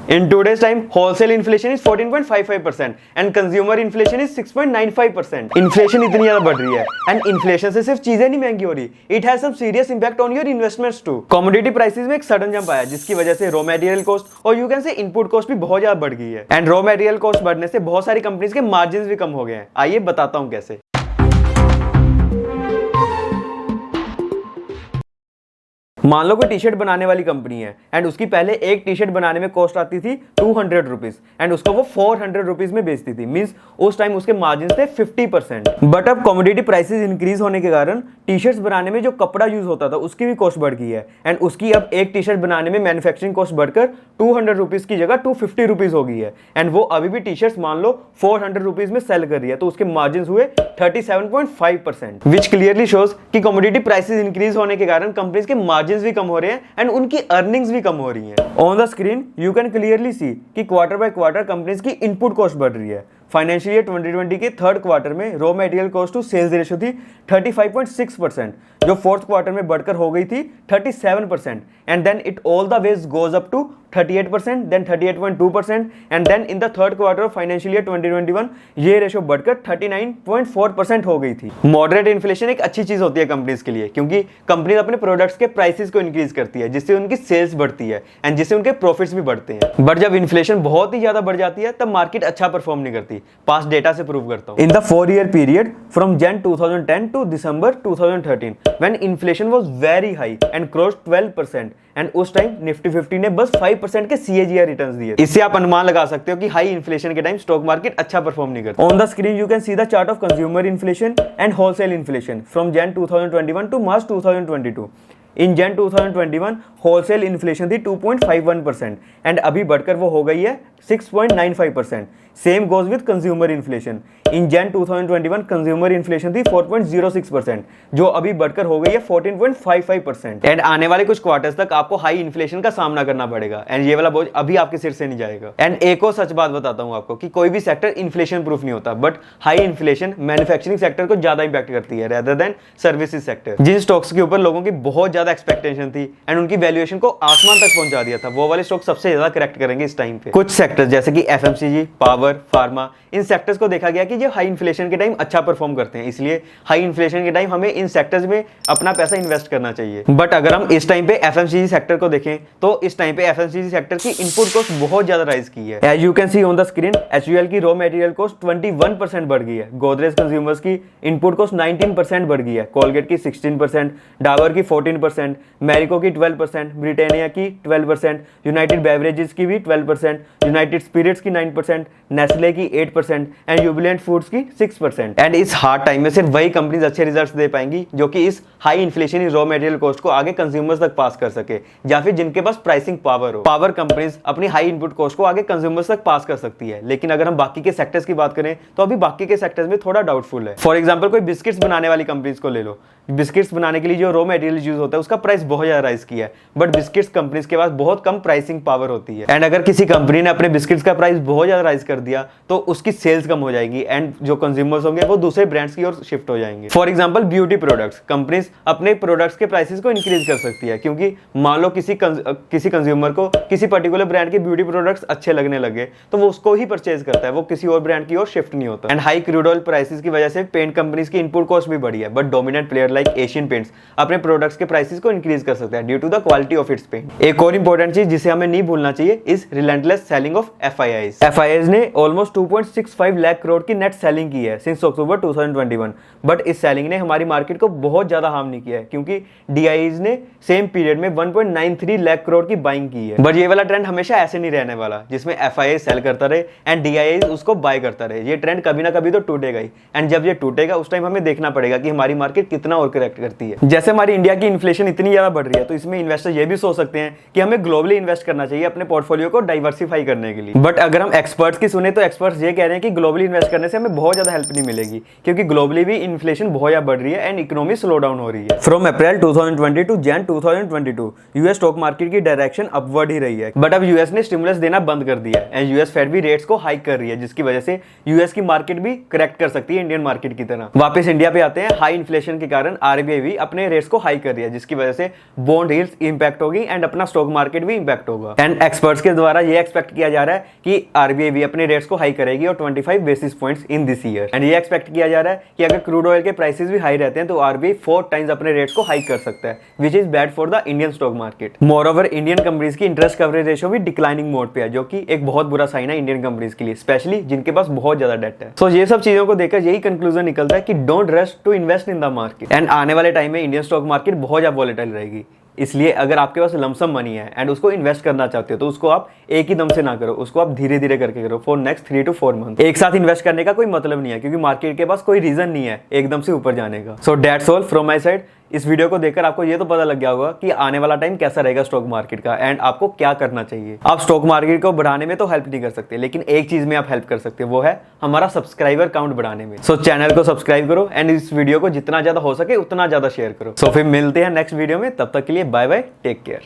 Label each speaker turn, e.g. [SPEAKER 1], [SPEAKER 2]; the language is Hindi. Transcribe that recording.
[SPEAKER 1] In today's time, wholesale inflation is 14.55% and consumer inflation is 6.95%. Inflation इतनी ज़्यादा बढ़ रही है and inflation से सिर्फ चीजें नहीं महंगी हो रही, it has some serious impact on your investments too. Commodity prices में एक सडन जंप आया जिसकी वजह से रॉ मटेरियल कॉस्ट और you can say input cost भी बहुत ज़्यादा बढ़ गई है एंड रॉ मटेरियल कॉस्ट बढ़ने से बहुत सारी कंपनीज के मार्जिन भी कम हो गए हैं। आइए बताता हूँ कैसे। मान लो कोई टी शर्ट बनाने वाली कंपनी है एंड उसकी पहले एक टी शर्ट बनाने में कॉस्ट आती थी 200 रुपीज एंड उसको वो 400 रुपीज में बेचती थी। मींस उस टाइम उसके मार्जिन थे 50%। बट अब कमोडिटी प्राइसेस इंक्रीज होने के कारण टी शर्ट्स बनाने में जो कपड़ा यूज होता था उसकी भी कॉस्ट बढ़ गई है एंड उसकी अब एक टी शर्ट बनाने में मैन्युफैक्चरिंग कॉस्ट बढ़कर 200 रुपीज की जगह 250 रुपीज हो गई है एंड वो अभी भी टी शर्ट्स मान लो 400 रुपीज में सेल कर रही है, तो उसके मार्जिन हुए 37.5%, विच क्लियरली शोज कि कमोडिटी प्राइसेस इंक्रीज होने के कारण कंपनीज के मार्जिन भी कम हो रहे हैं एंड उनकी अर्निंग्स भी कम हो रही हैं। On the screen you can clearly see कि क्वार्टर बाय क्वार्टर कंपनीज की इनपुट कॉस्ट बढ़ रही है। फाइनेंशियल ईयर 2020 के थर्ड क्वार्टर में raw material cost to sales ratio थी 35.6%, जो फोर्थ क्वार्टर में बढ़कर हो गई थी 37% and then it all the ways goes up to 38%, then 38.2% and then in the third quarter of financial year 2021 ये रेशियो बढ़कर 39.4% हो गई थी। मॉडरेट इन्फ्लेशन एक अच्छी चीज होती है कंपनीज के लिए क्योंकि कंपनीज अपने प्रोडक्ट्स के प्राइसेस को इंक्रीज करती है जिससे उनकी सेल्स बढ़ती है एंड जिससे उनके प्रॉफिट्स भी बढ़ते हैं। बट जब इन्फ्लेशन बहुत ही ज्यादा बढ़ जाती है तब मार्केट अच्छा परफॉर्म नहीं करती। पास्ट डेटा से प्रूव करता हूं। In the 4-year period from Jan 2010 to December 2013 when inflation was very high and crossed 12% and उस टाइम निफ्टी 50 ने बस 5% के CAGR रिटर्न्स दिए। इससे आप अनुमान लगा सकते हो कि हाई इन्फ्लेशन के टाइम स्टॉक मार्केट अच्छा परफॉर्म नहीं करता। On the screen you can see the chart of consumer inflation and wholesale inflation from Jan 2021 to March 2022। In Jan 2021 wholesale inflation थी 2.51% एंड अभी बढ़कर वो हो गई है 6.95%। Same goes with consumer inflation. In Jan 2021 consumer inflation थी 4.06% जो अभी बढ़कर हो गई है 14.55% एंड आने वाले कुछ क्वार्टर्स तक आपको हाई इन्फ्लेशन का सामना करना पड़ेगा एंड ये वाला बोझ अभी आपके सिर से नहीं जाएगा। एंड एक और सच बात बताता हूँ आपको कि कोई भी सेक्टर इन्फ्लेशन प्रूफ नहीं होता, but high inflation manufacturing sector को ज्यादा इंपैक्ट करती है रेदर देन सर्विसेज सेक्टर। जिन स्टॉक्स के ऊपर लोगों की बहुत ज्यादा एक्सपेक्टेशन थी एंड उनकी वैल्यूएशन को आसमान तक पहुंचा दिया था, वो वाले स्टॉक सबसे ज्यादा करेक्ट करेंगे इस टाइम पे। कुछ सेक्टर्स जैसे कि FMCG, पावर, फार्मा, इन सेक्टर्स को देखा गया कि जो हाई इन्फ्लेशन के टाइम अच्छा परफॉर्म करते हैं, इसलिए हाई इन्फ्लेशन के टाइम हमें इन सेक्टर्स में अपना पैसा इन्वेस्ट करना चाहिए। बट अगर हम इस टाइम पे FMCG सेक्टर को देखें तो इस टाइम पे FMCG सेक्टर की इनपुट कॉस्ट बहुत ज्यादा राइज की है। As you can see on the screen HUL की रॉ मटेरियल कॉस्ट 21% बढ़ गई है, गोदरेज कंज्यूमर्स की इनपुट कॉस्ट 19% बढ़ गई है, कोलगेट की 16%, डाबर की 14%, मैरिको की 12%, ब्रिटानिया की 12%, यूनाइटेड बेवरेजेस की भी 12%, यूनाइटेड स्पिरिट्स की 9%, नेस्ले की 8% एंड जुबिलेंट फूड्स की 6%। एंड इस हार्ड टाइम में सिर्फ वही कंपनीज अच्छे रिजल्ट्स दे पाएंगी जो कि इस high inflation raw material cost को आगे कंज्यूमर्स तक पास कर सके या फिर जिनके पास प्राइसिंग पावर हो। पावर कंपनीज अपनी हाई इनपुट कॉस्ट को आगे कंज्यूमर्स तक पास कर सकती है, लेकिन अगर हम बाकी के सेक्टर्स की बात करें तो अभी बाकी के सेक्टर्स में थोड़ा डाउटफुल है। फॉर एग्जाम्पल कोई बिस्किट्स बनाने वाली कंपनीज को ले लो। बिस्किट्स बनाने के लिए जो रॉ मटेरियल यूज होता है उसका प्राइस बहुत ज्यादा राइज किया है, बट बिस्किट्स कंपनीज के पास बहुत कम प्राइसिंग पावर होती है एंड अगर किसी कंपनी ने अपने बिस्किट्स का प्राइस बहुत ज्यादा राइज कर दिया तो उसकी सेल्स कम हो जाएगी एंड जो कंज्यूमर्स होंगे वो दूसरे ब्रांड्स की ओर शिफ्ट हो जाएंगे। For example beauty products, companies अपने प्रोडक्ट्स के प्राइसेस को इंक्रीज कर सकती है क्योंकि मान लो किसी कंज्यूमर को किसी पर्टिकुलर ब्रांड के ब्यूटी प्रोडक्ट्स अच्छे लगने लगे तो वो उसको ही परचेज करता है, वो किसी और ब्रांड की ओर शिफ्ट नहीं होता। And high crude oil prices की वजह से पेंट कंपनीज की इनपुट कॉस्ट भी बढ़ी है, but dominant player like Asian Paints अपने प्रोडक्ट्स के प्राइसेस को इंक्रीज कर सकता है due to the quality of its paint. एक और इंपॉर्टेंट चीज जिसे हमें नहीं भूलना चाहिए is relentless selling of FIIs। FIIs ने ऑलमोस्ट 2.65 लाख करोड़ की नेट सेलिंग की है सिंस अक्टूबर 2021, बट इस सेलिंग ने हमारी मार्केट को बहुत ज्यादा हार्म नहीं किया है क्योंकि DIIs ने सेम पीरियड में 1.93 लाख करोड़ की बाइंग की है। बट ये वाला ट्रेंड हमेशा ऐसे नहीं रहने वाला जिसमें FII सेल करता रहे एंड DIIs उसको बाय करता रहे। ये ट्रेंड कभी ना कभी तो टूटेगा ही एंड जब ये टूटेगा उस टाइम हमें देखना पड़ेगा कि हमारी मार्केट कितना और करेक्ट करती है। जैसे हमारी इंडिया की इन्फ्लेशन इतनी ज्यादा बढ़ रही है तो इसमें इन्वेस्टर ये भी सोच सकते हैं कि हमें ग्लोबली इन्वेस्ट करना चाहिए अपने पोर्टफोलियो को डाइवर्सिफाई करने के लिए। बट अगर हम एक्सपर्ट्स की सुने तो एक्सपर्ट्स ये कह रहे हैं कि ग्लोबली इन्वेस्ट करने से हमें बहुत ज्यादा हेल्प नहीं मिलेगी क्योंकि ग्लोबली भी इन्फ्लेशन बहुत ज्यादा बढ़ रही है एंड इकोनॉमी स्लो डाउन हो रही है। From April 2020 to Jan 2022 US stock market की डायरेक्शन अपवर्ड ही रही है, बट अब यूएस ने स्टिमुलस देना बंद कर दिया है एंड यूएस फेड भी रेट्स को हाइक कर रही है जिसकी वजह से यूएस की मार्केट भी करेक्ट कर सकती है इंडियन मार्केट की तरह। वापस इंडिया पे आते हैं। हाई इन्फ्लेशन के कारण कारण आरबीआई भी अपने रेट्स को हाई कर रही है, जिसकी वजह से बॉन्ड यील्ड्स इंपैक्ट होगी एंड अपना स्टॉक मार्केट भी इंपैक्ट होगा। एंड एक्सपर्ट्स के द्वारा ये एक्सपेक्ट किया जा रहा है कि आरबीआई भी अपने रेट्स को हाई करेगी और 25 basis points in this year. And ये एक्सपेक्ट किया जा रहा है कि अगर क्रूड ऑयल के प्राइसेस भी हाई रहते हैं तो आरबीआई 4 टाइम्स अपने रेट्स को हाई कर सकता है, which is bad for the Indian stock market. Moreover Indian companies की इंटरेस्ट कवरेज रेशियो भी डिक्लाइनिंग मोड पे है, जो कि एक बहुत बुरा साइन है इंडियन कंपनीज के लिए, स्पेशली जिनके पास बहुत ज्यादा डेट है। सो ये सब चीजों को देखकर यही कंक्लूजन निकलता है कि don't rush to invest in the market. And आने वाले टाइम में इंडियन स्टॉक मार्केट बहुत ज्यादा वॉलेटाइल रहेगी, इसलिए अगर आपके पास लमसम मनी है एंड उसको इन्वेस्ट करना चाहते हो तो उसको आप एक ही दम से ना करो, उसको आप धीरे धीरे करके करो फॉर नेक्स्ट 3 to 4 मंथ। एक साथ इन्वेस्ट करने का कोई मतलब नहीं है, क्योंकि मार्केट के पास कोई रीजन नहीं है एकदम से ऊपर जाने का। So that's all from my side. इस वीडियो को देखकर आपको ये तो पता लग गया होगा कि आने वाला टाइम कैसा रहेगा स्टॉक मार्केट का एंड आपको क्या करना चाहिए। आप स्टॉक मार्केट को बढ़ाने में तो हेल्प नहीं कर सकते, लेकिन एक चीज में आप हेल्प कर सकते हो, वो है हमारा सब्सक्राइबर काउंट बढ़ाने में। सो चैनल को सब्सक्राइब करो एंड इस वीडियो को जितना ज्यादा हो सके उतना ज्यादा शेयर करो। सो फिर मिलते हैं नेक्स्ट वीडियो में, तब तक के लिए बाय बाय, टेक केयर।